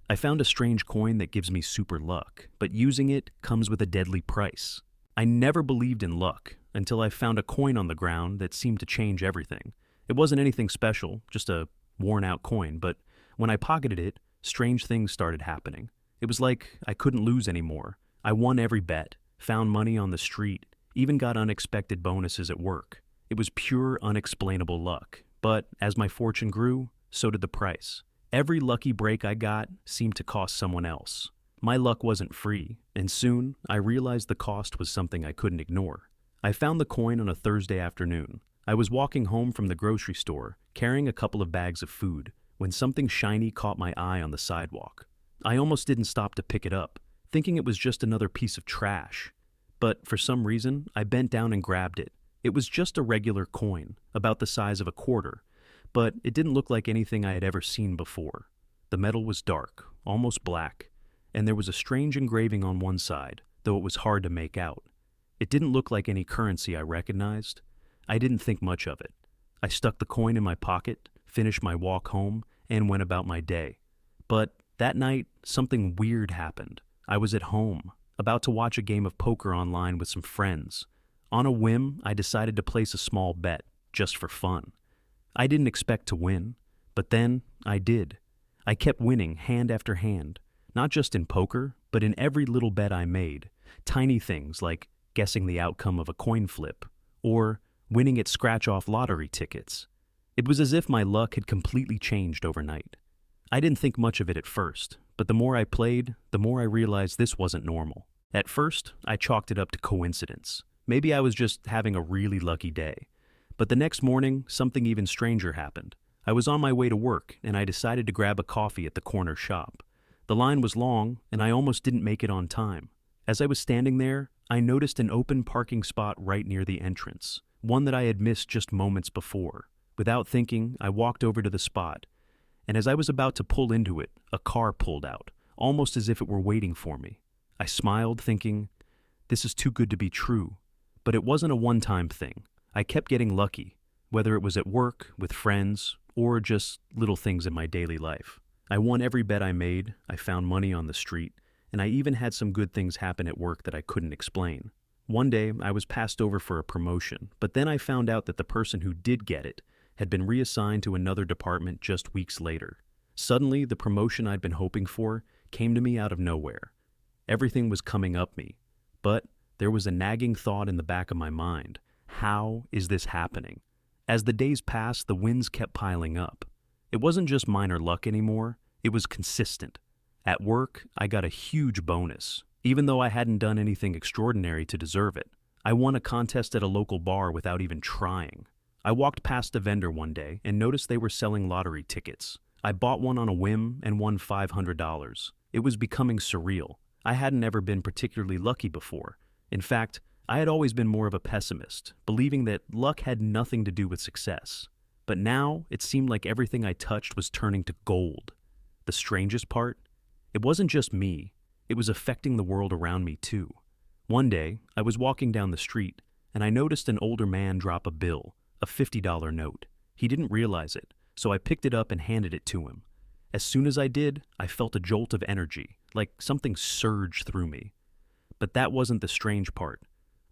I found a strange coin that gives me super luck, but using it comes with a deadly price. I never believed in luck until I found a coin on the ground that seemed to change everything. It wasn't anything special, just a worn out coin, but when I pocketed it, strange things started happening. It was like I couldn't lose anymore. I won every bet, found money on the street, even got unexpected bonuses at work. It was pure, unexplainable luck. But as my fortune grew, so did the price. Every lucky break I got seemed to cost someone else. My luck wasn't free, and soon I realized the cost was something I couldn't ignore. I found the coin on a Thursday afternoon. I was walking home from the grocery store, carrying a couple of bags of food, when something shiny caught my eye on the sidewalk. I almost didn't stop to pick it up, thinking it was just another piece of trash. But for some reason, I bent down and grabbed it. It was just a regular coin, about the size of a quarter, but it didn't look like anything I had ever seen before. The metal was dark, almost black, and there was a strange engraving on one side, though it was hard to make out. It didn't look like any currency I recognized. I didn't think much of it. I stuck the coin in my pocket, finished my walk home, and went about my day. But that night, something weird happened. I was at home, about to watch a game of poker online with some friends. On a whim, I decided to place a small bet, just for fun. I didn't expect to win, but then I did. I kept winning hand after hand, not just in poker, but in every little bet I made. Tiny things like guessing the outcome of a coin flip, or winning at scratch-off lottery tickets. It was as if my luck had completely changed overnight. I didn't think much of it at first, but the more I played, the more I realized this wasn't normal. At first, I chalked it up to coincidence. Maybe I was just having a really lucky day. But the next morning, something even stranger happened. I was on my way to work, and I decided to grab a coffee at the corner shop. The line was long, and I almost didn't make it on time. As I was standing there, I noticed an open parking spot right near the entrance, one that I had missed just moments before. Without thinking, I walked over to the spot, and as I was about to pull into it, a car pulled out, almost as if it were waiting for me. I smiled, thinking, this is too good to be true. But it wasn't a one-time thing. I kept getting lucky, whether it was at work, with friends, or just little things in my daily life. I won every bet I made, I found money on the street, and I even had some good things happen at work that I couldn't explain. One day, I was passed over for a promotion, but then I found out that the person who did get it had been reassigned to another department just weeks later. Suddenly, the promotion I'd been hoping for came to me out of nowhere. Everything was coming up me, but there was a nagging thought in the back of my mind. How is this happening? As the days passed, the wins kept piling up. It wasn't just minor luck anymore, it was consistent. At work, I got a huge bonus, even though I hadn't done anything extraordinary to deserve it. I won a contest at a local bar without even trying. I walked past a vendor one day and noticed they were selling lottery tickets. I bought one on a whim and won $500. It was becoming surreal. I hadn't ever been particularly lucky before. In fact, I had always been more of a pessimist, believing that luck had nothing to do with success. But now, it seemed like everything I touched was turning to gold. The strangest part? It wasn't just me. It was affecting the world around me too. One day, I was walking down the street, and I noticed an older man drop a bill, a $50 note. He didn't realize it, so I picked it up and handed it to him. As soon as I did, I felt a jolt of energy, like something surged through me. But that wasn't the strange part.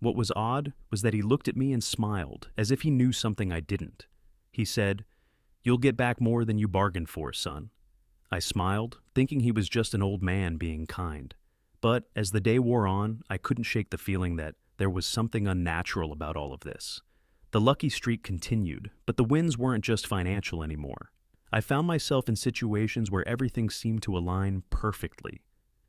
What was odd was that he looked at me and smiled, as if he knew something I didn't. He said, "You'll get back more than you bargained for, son." I smiled, thinking he was just an old man being kind. But as the day wore on, I couldn't shake the feeling that there was something unnatural about all of this. The lucky streak continued, but the wins weren't just financial anymore. I found myself in situations where everything seemed to align perfectly.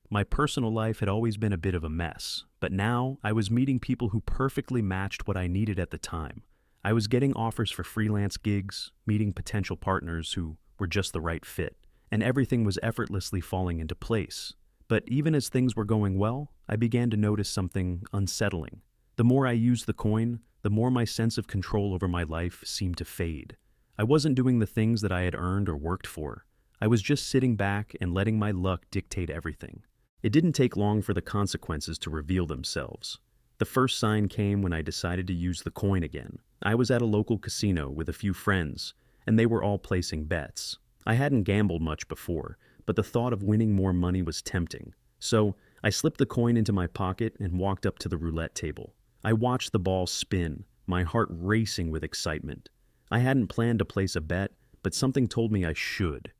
My personal life had always been a bit of a mess, but now I was meeting people who perfectly matched what I needed at the time. I was getting offers for freelance gigs, meeting potential partners who were just the right fit, and everything was effortlessly falling into place. But even as things were going well, I began to notice something unsettling. The more I used the coin, the more my sense of control over my life seemed to fade. I wasn't doing the things that I had earned or worked for. I was just sitting back and letting my luck dictate everything. It didn't take long for the consequences to reveal themselves. The first sign came when I decided to use the coin again. I was at a local casino with a few friends, and they were all placing bets. I hadn't gambled much before, but the thought of winning more money was tempting. So I slipped the coin into my pocket and walked up to the roulette table. I watched the ball spin, my heart racing with excitement. I hadn't planned to place a bet, but something told me I should.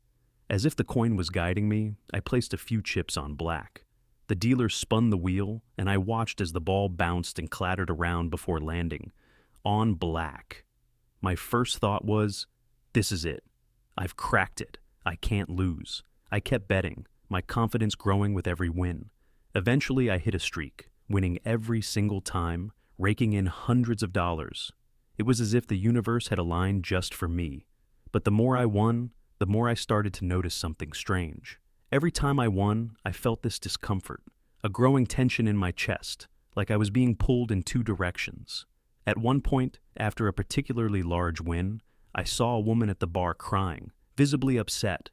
As if the coin was guiding me, I placed a few chips on black. The dealer spun the wheel, and I watched as the ball bounced and clattered around before landing. On black. My first thought was, this is it. I've cracked it. I can't lose. I kept betting, my confidence growing with every win. Eventually, I hit a streak, winning every single time, raking in hundreds of dollars. It was as if the universe had aligned just for me. But the more I won, the more I started to notice something strange. Every time I won, I felt this discomfort, a growing tension in my chest, like I was being pulled in two directions. At one point, after a particularly large win, I saw a woman at the bar crying, visibly upset.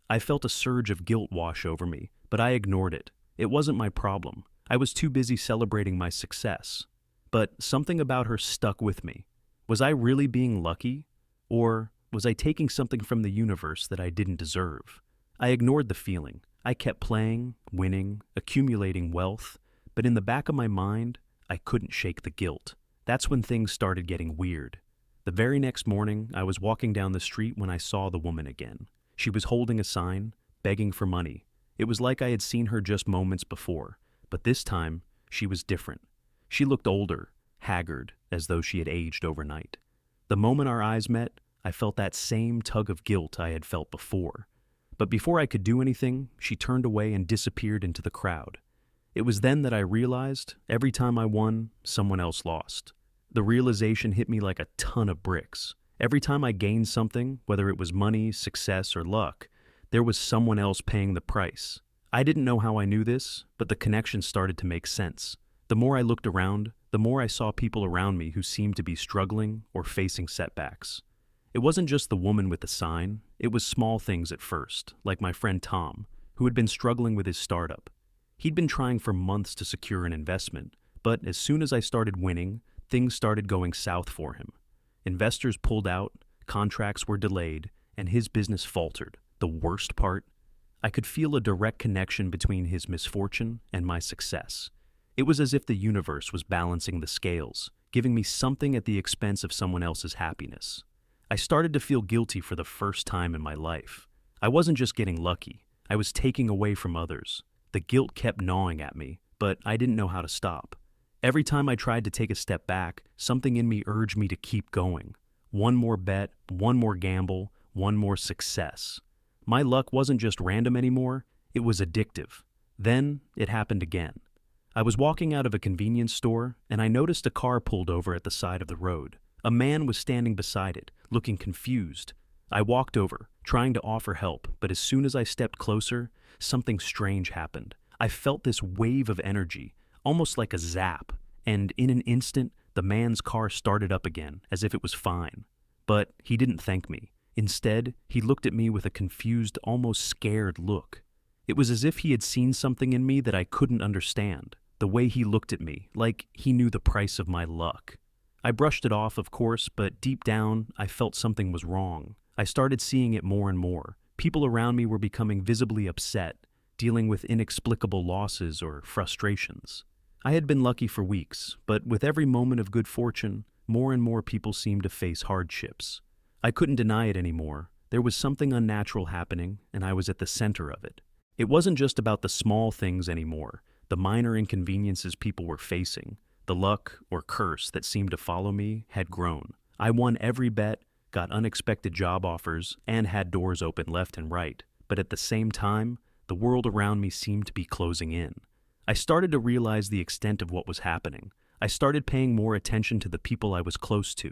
I felt a surge of guilt wash over me, but I ignored it. It wasn't my problem. I was too busy celebrating my success. But something about her stuck with me. Was I really being lucky? Or was I taking something from the universe that I didn't deserve? I ignored the feeling. I kept playing, winning, accumulating wealth, but in the back of my mind, I couldn't shake the guilt. That's when things started getting weird. The very next morning, I was walking down the street when I saw the woman again. She was holding a sign, begging for money. It was like I had seen her just moments before, but this time, she was different. She looked older, haggard, as though she had aged overnight. The moment our eyes met, I felt that same tug of guilt I had felt before. But before I could do anything, she turned away and disappeared into the crowd. It was then that I realized, every time I won, someone else lost. The realization hit me like a ton of bricks. Every time I gained something, whether it was money, success, or luck, there was someone else paying the price. I didn't know how I knew this, but the connection started to make sense. The more I looked around, the more I saw people around me who seemed to be struggling or facing setbacks. It wasn't just the woman with the sign, it was small things at first, like my friend Tom, who had been struggling with his startup. He'd been trying for months to secure an investment, but as soon as I started winning, things started going south for him. Investors pulled out, contracts were delayed, and his business faltered. The worst part? I could feel a direct connection between his misfortune and my success. It was as if the universe was balancing the scales, giving me something at the expense of someone else's happiness. I started to feel guilty for the first time in my life. I wasn't just getting lucky, I was taking away from others. The guilt kept gnawing at me, but I didn't know how to stop. Every time I tried to take a step back, something in me urged me to keep going. One more bet, one more gamble, one more success. My luck wasn't just random anymore, it was addictive. Then it happened again. I was walking out of a convenience store, and I noticed a car pulled over at the side of the road. A man was standing beside it, looking confused. I walked over, trying to offer help, but as soon as I stepped closer, something strange happened. I felt this wave of energy, almost like a zap, and in an instant, the man's car started up again, as if it was fine. But he didn't thank me. Instead, he looked at me with a confused, almost scared look. It was as if he had seen something in me that I couldn't understand. The way he looked at me, like he knew the price of my luck. I brushed it off, of course, but deep down, I felt something was wrong. I started seeing it more and more. People around me were becoming visibly upset, dealing with inexplicable losses or frustrations. I had been lucky for weeks, but with every moment of good fortune, more and more people seemed to face hardships. I couldn't deny it anymore. There was something unnatural happening, and I was at the center of it. It wasn't just about the small things anymore, the minor inconveniences people were facing. The luck, or curse, that seemed to follow me had grown. I won every bet, got unexpected job offers, and had doors open left and right. But at the same time, the world around me seemed to be closing in. I started to realize the extent of what was happening. I started paying more attention to the people I was close to.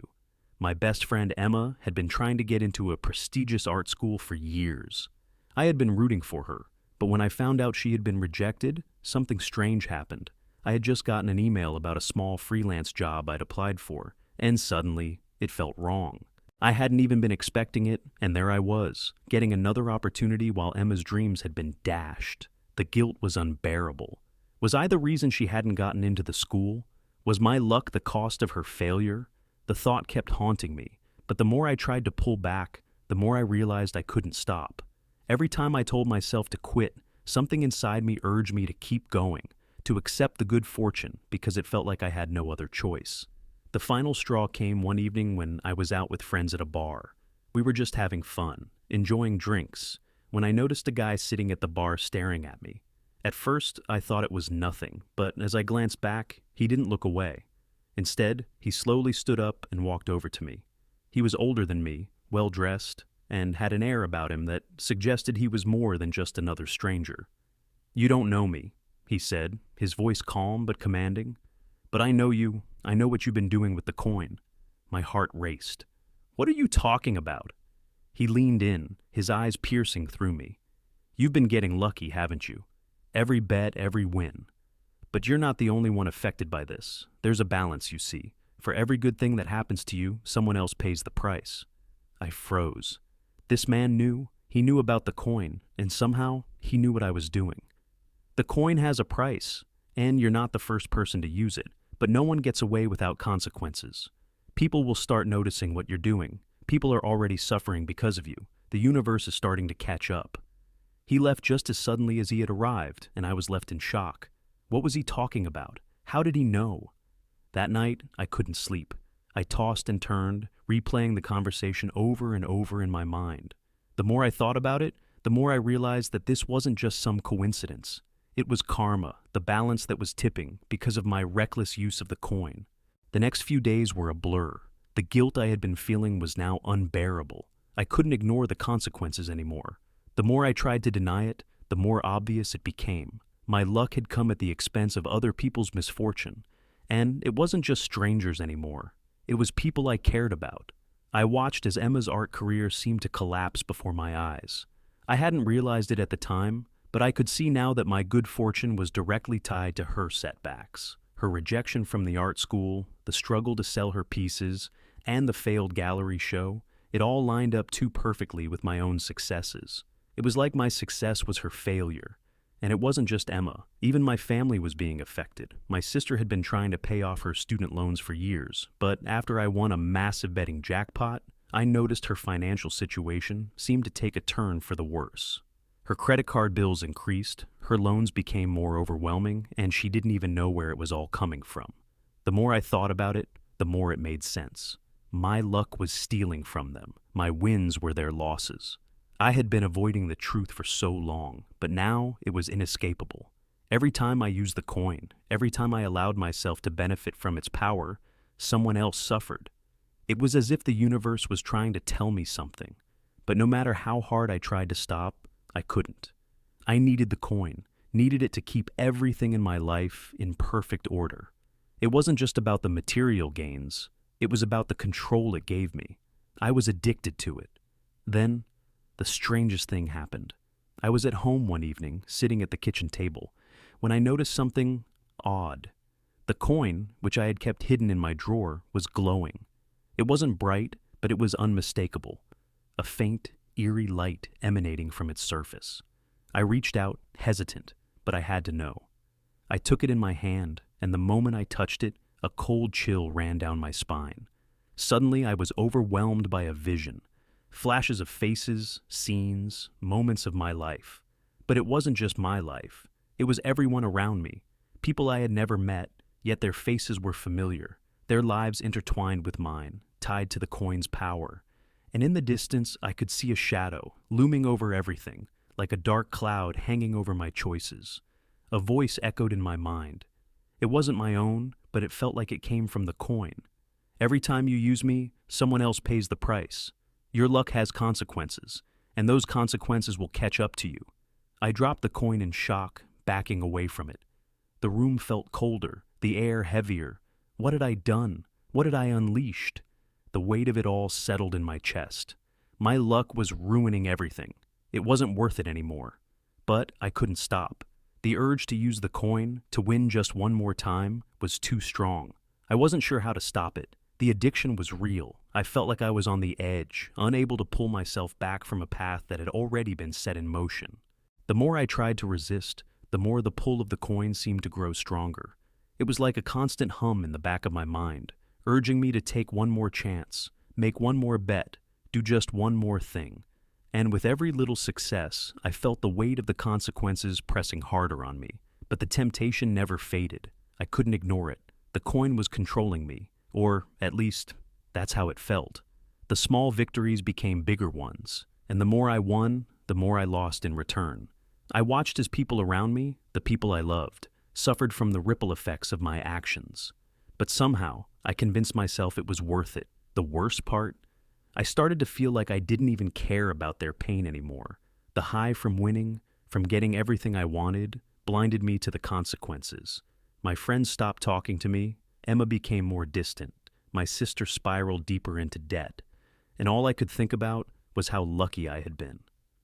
My best friend Emma had been trying to get into a prestigious art school for years. I had been rooting for her, but when I found out she had been rejected, something strange happened. I had just gotten an email about a small freelance job I'd applied for, and suddenly, it felt wrong. I hadn't even been expecting it, and there I was, getting another opportunity while Emma's dreams had been dashed. The guilt was unbearable. Was I the reason she hadn't gotten into the school? Was my luck the cost of her failure? The thought kept haunting me, but the more I tried to pull back, the more I realized I couldn't stop. Every time I told myself to quit, something inside me urged me to keep going, to accept the good fortune because it felt like I had no other choice. The final straw came one evening when I was out with friends at a bar. We were just having fun, enjoying drinks, when I noticed a guy sitting at the bar staring at me. At first, I thought it was nothing, but as I glanced back, he didn't look away. Instead, he slowly stood up and walked over to me. He was older than me, well-dressed, and had an air about him that suggested he was more than just another stranger. "You don't know me," he said, his voice calm but commanding. "But I know you. I know what you've been doing with the coin." My heart raced. "What are you talking about?" He leaned in, his eyes piercing through me. "You've been getting lucky, haven't you? Every bet, every win. But you're not the only one affected by this. There's a balance, you see. For every good thing that happens to you, someone else pays the price." I froze. This man knew. He knew about the coin, and somehow he knew what I was doing. The coin has a price, and you're not the first person to use it, but no one gets away without consequences. People will start noticing what you're doing. People are already suffering because of you. The universe is starting to catch up. He left just as suddenly as he had arrived, and I was left in shock. What was he talking about? How did he know? That night, I couldn't sleep. I tossed and turned, replaying the conversation over and over in my mind. The more I thought about it, the more I realized that this wasn't just some coincidence. It was karma, the balance that was tipping because of my reckless use of the coin. The next few days were a blur. The guilt I had been feeling was now unbearable. I couldn't ignore the consequences anymore. The more I tried to deny it, the more obvious it became. My luck had come at the expense of other people's misfortune. And it wasn't just strangers anymore. It was people I cared about. I watched as Emma's art career seemed to collapse before my eyes. I hadn't realized it at the time, but I could see now that my good fortune was directly tied to her setbacks. Her rejection from the art school, the struggle to sell her pieces, and the failed gallery show, it all lined up too perfectly with my own successes. It was like my success was her failure. And it wasn't just Emma. Even my family was being affected. My sister had been trying to pay off her student loans for years, but after I won a massive betting jackpot, I noticed her financial situation seemed to take a turn for the worse. Her credit card bills increased, her loans became more overwhelming, and she didn't even know where it was all coming from. The more I thought about it, the more it made sense. My luck was stealing from them. My wins were their losses. I had been avoiding the truth for so long, but now it was inescapable. Every time I used the coin, every time I allowed myself to benefit from its power, someone else suffered. It was as if the universe was trying to tell me something, but no matter how hard I tried to stop, I couldn't. I needed the coin, needed it to keep everything in my life in perfect order. It wasn't just about the material gains, it was about the control it gave me. I was addicted to it. Then, the strangest thing happened. I was at home one evening, sitting at the kitchen table, when I noticed something odd. The coin, which I had kept hidden in my drawer, was glowing. It wasn't bright, but it was unmistakable. A faint, eerie light emanating from its surface. I reached out, hesitant, but I had to know. I took it in my hand, and the moment I touched it, a cold chill ran down my spine. Suddenly, I was overwhelmed by a vision. Flashes of faces, scenes, moments of my life. But it wasn't just my life. It was everyone around me. People I had never met, yet their faces were familiar. Their lives intertwined with mine, tied to the coin's power. And in the distance, I could see a shadow, looming over everything, like a dark cloud hanging over my choices. A voice echoed in my mind. It wasn't my own, but it felt like it came from the coin. Every time you use me, someone else pays the price. Your luck has consequences, and those consequences will catch up to you. I dropped the coin in shock, backing away from it. The room felt colder, the air heavier. What had I done? What had I unleashed? The weight of it all settled in my chest. My luck was ruining everything. It wasn't worth it anymore. But I couldn't stop. The urge to use the coin, to win just one more time, was too strong. I wasn't sure how to stop it. The addiction was real. I felt like I was on the edge, unable to pull myself back from a path that had already been set in motion. The more I tried to resist, the more the pull of the coin seemed to grow stronger. It was like a constant hum in the back of my mind, urging me to take one more chance, make one more bet, do just one more thing. And with every little success, I felt the weight of the consequences pressing harder on me. But the temptation never faded. I couldn't ignore it. The coin was controlling me, or at least, that's how it felt. The small victories became bigger ones, and the more I won, the more I lost in return. I watched as people around me, the people I loved, suffered from the ripple effects of my actions. But somehow, I convinced myself it was worth it. The worst part? I started to feel like I didn't even care about their pain anymore. The high from winning, from getting everything I wanted, blinded me to the consequences. My friends stopped talking to me, Emma became more distant, my sister spiraled deeper into debt, and all I could think about was how lucky I had been.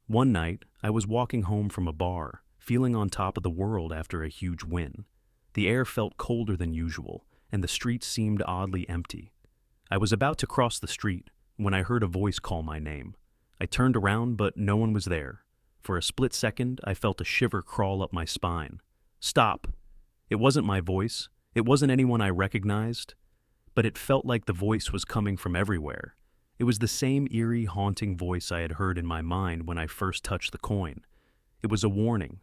One night, I was walking home from a bar, feeling on top of the world after a huge win. The air felt colder than usual, and the streets seemed oddly empty. I was about to cross the street when I heard a voice call my name. I turned around, but no one was there. For a split second, I felt a shiver crawl up my spine. Stop! It wasn't my voice. It wasn't anyone I recognized. But it felt like the voice was coming from everywhere. It was the same eerie, haunting voice I had heard in my mind when I first touched the coin. It was a warning.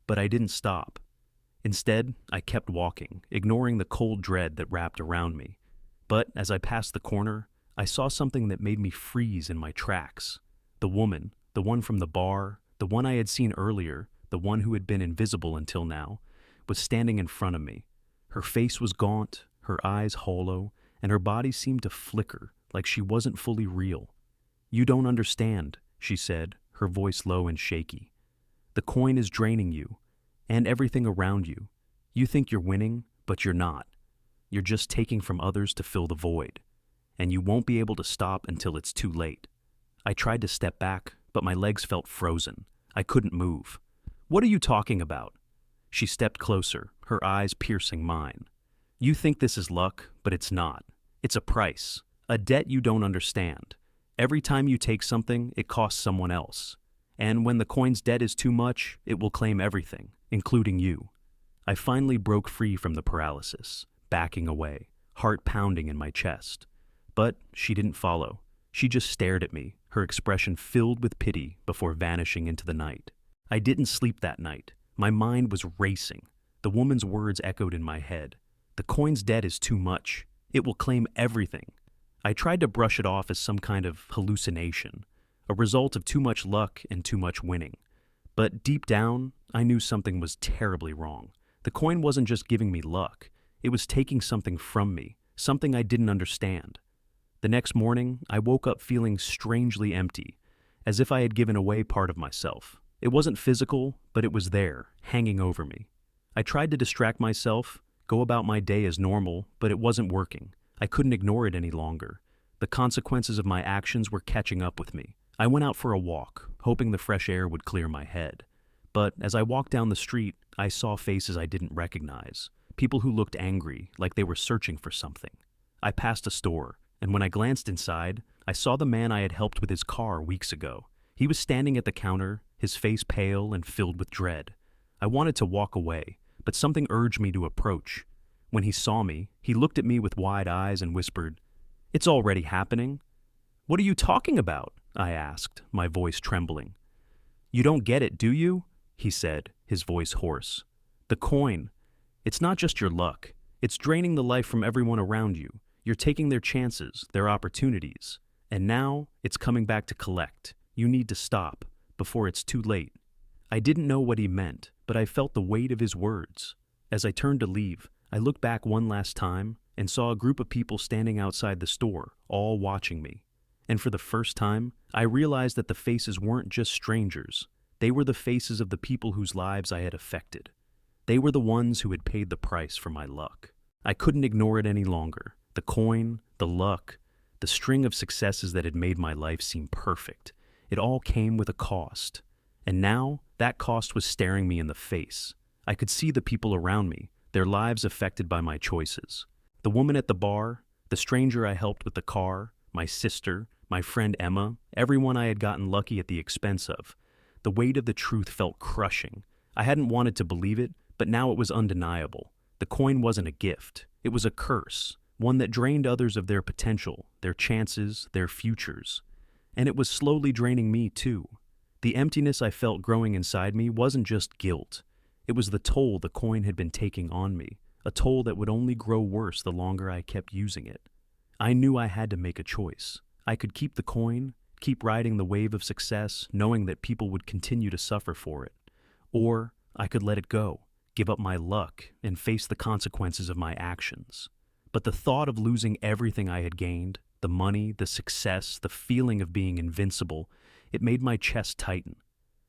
But I didn't stop. Instead, I kept walking, ignoring the cold dread that wrapped around me. But as I passed the corner, I saw something that made me freeze in my tracks. The woman, the one from the bar, the one I had seen earlier, the one who had been invisible until now, was standing in front of me. Her face was gaunt, her eyes hollow, and her body seemed to flicker like she wasn't fully real. "You don't understand," she said, her voice low and shaky. "The coin is draining you, and everything around you. You think you're winning, but you're not. You're just taking from others to fill the void. And you won't be able to stop until it's too late." I tried to step back, but my legs felt frozen. I couldn't move. "What are you talking about?" She stepped closer, her eyes piercing mine. "You think this is luck, but it's not. It's a price, a debt you don't understand. Every time you take something, it costs someone else. And when the coin's debt is too much, it will claim everything, including you." I finally broke free from the paralysis, backing away, heart pounding in my chest. But she didn't follow. She just stared at me, her expression filled with pity before vanishing into the night. I didn't sleep that night. My mind was racing. The woman's words echoed in my head. "The coin's debt is too much. It will claim everything." I tried to brush it off as some kind of hallucination, a result of too much luck and too much winning. But deep down, I knew something was terribly wrong. The coin wasn't just giving me luck. It was taking something from me, something I didn't understand. The next morning, I woke up feeling strangely empty, as if I had given away part of myself. It wasn't physical, but it was there, hanging over me. I tried to distract myself, go about my day as normal, but it wasn't working. I couldn't ignore it any longer. The consequences of my actions were catching up with me. I went out for a walk, hoping the fresh air would clear my head. But as I walked down the street, I saw faces I didn't recognize, people who looked angry, like they were searching for something. I passed a store, and when I glanced inside, I saw the man I had helped with his car weeks ago. He was standing at the counter, his face pale and filled with dread. I wanted to walk away, but something urged me to approach. When he saw me, he looked at me with wide eyes and whispered, "It's already happening." "What are you talking about?" I asked, my voice trembling. "You don't get it, do you?" he said, his voice hoarse. "The coin. It's not just your luck. It's draining the life from everyone around you. You're taking their chances, their opportunities. And now, it's coming back to collect. You need to stop, before it's too late." I didn't know what he meant, but I felt the weight of his words. As I turned to leave, I looked back one last time and saw a group of people standing outside the store, all watching me. And for the first time, I realized that the faces weren't just strangers. They were the faces of the people whose lives I had affected. They were the ones who had paid the price for my luck. I couldn't ignore it any longer. The coin, the luck, the string of successes that had made my life seem perfect. It all came with a cost. And now, that cost was staring me in the face. I could see the people around me, their lives affected by my choices. The woman at the bar, the stranger I helped with the car, my sister, my friend Emma, everyone I had gotten lucky at the expense of. The weight of the truth felt crushing. I hadn't wanted to believe it, but now it was undeniable. The coin wasn't a gift. It was a curse, one that drained others of their potential, their chances, their futures. And it was slowly draining me too. The emptiness I felt growing inside me wasn't just guilt. It was the toll the coin had been taking on me, a toll that would only grow worse the longer I kept using it. I knew I had to make a choice. I could keep the coin, keep riding the wave of success, knowing that people would continue to suffer for it. Or I could let it go, give up my luck, and face the consequences of my actions. But the thought of losing everything I had gained, the money, the success, the feeling of being invincible, it made my chest tighten.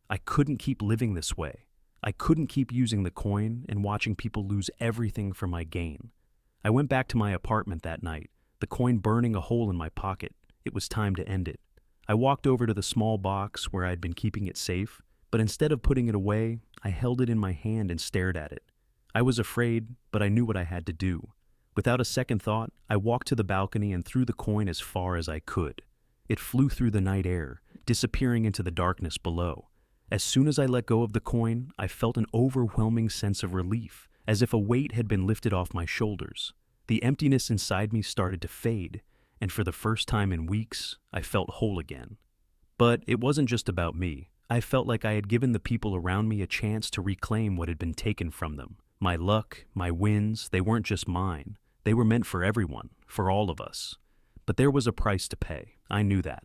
I couldn't keep living this way. I couldn't keep using the coin and watching people lose everything for my gain. I went back to my apartment that night, the coin burning a hole in my pocket. It was time to end it. I walked over to the small box where I'd been keeping it safe, but instead of putting it away, I held it in my hand and stared at it. I was afraid, but I knew what I had to do. Without a second thought, I walked to the balcony and threw the coin as far as I could. It flew through the night air, disappearing into the darkness below. As soon as I let go of the coin, I felt an overwhelming sense of relief, as if a weight had been lifted off my shoulders. The emptiness inside me started to fade, and for the first time in weeks, I felt whole again. But it wasn't just about me. I felt like I had given the people around me a chance to reclaim what had been taken from them. My luck, my wins, they weren't just mine. They were meant for everyone, for all of us. But there was a price to pay. I knew that.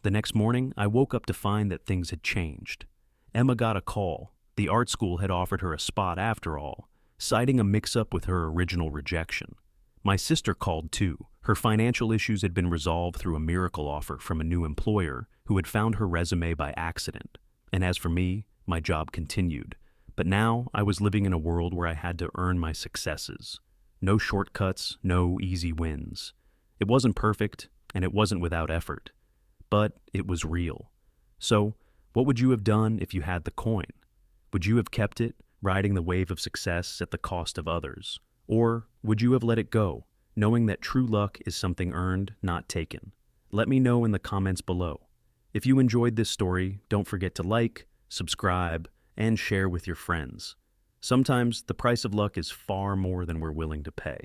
The next morning, I woke up to find that things had changed. Emma got a call. The art school had offered her a spot after all, citing a mix-up with her original rejection. My sister called too. Her financial issues had been resolved through a miracle offer from a new employer who had found her resume by accident. And as for me, my job continued. But now I was living in a world where I had to earn my successes. No shortcuts, no easy wins. It wasn't perfect, and it wasn't without effort. But it was real. So, what would you have done if you had the coin? Would you have kept it, riding the wave of success at the cost of others? Or would you have let it go, knowing that true luck is something earned, not taken? Let me know in the comments below. If you enjoyed this story, don't forget to like, subscribe, and share with your friends. Sometimes the price of luck is far more than we're willing to pay.